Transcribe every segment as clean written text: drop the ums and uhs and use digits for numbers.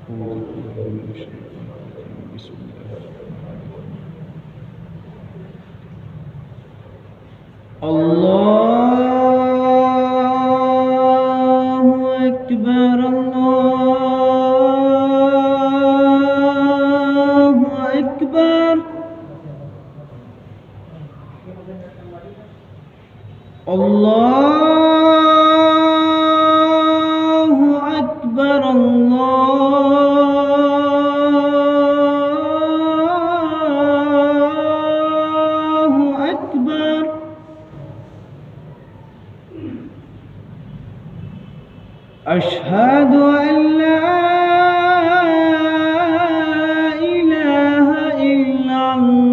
أعوذ بالله من الشيطان الرجيم. بسم الله الرحمن الرحيم. الله أكبر الله أكبر الله أكبر الله أكبر. أشهد أن لا إله إلا الله.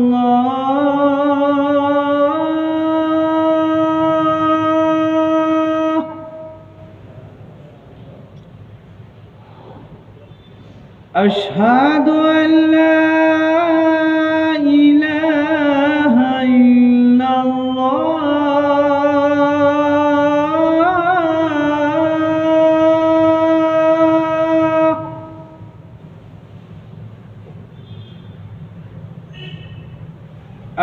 أشهد أن لا إله إلا الله.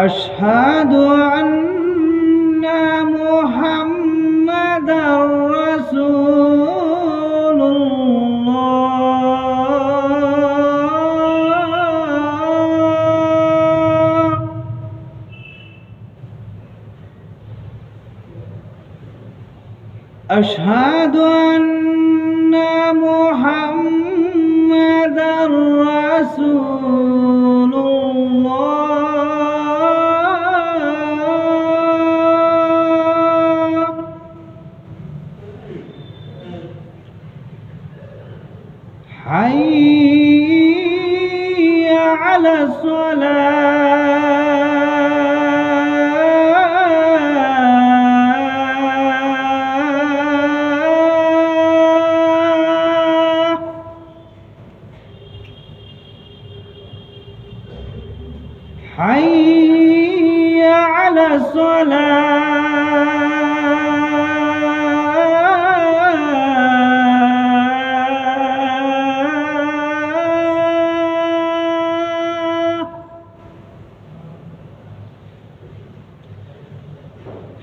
أشهد أن محمدًا رسول الله. أشهد أن محمدًا رسول الله. حي على الصلاة. حي على الصلاة.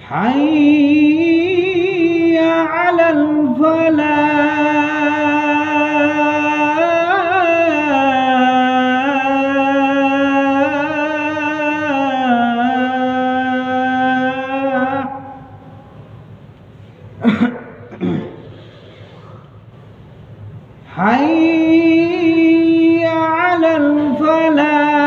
حي على الفلاح. حي على الفلاح.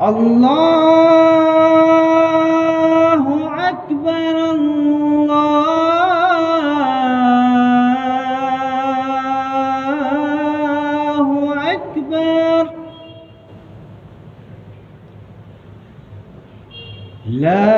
الله أكبر الله أكبر. لا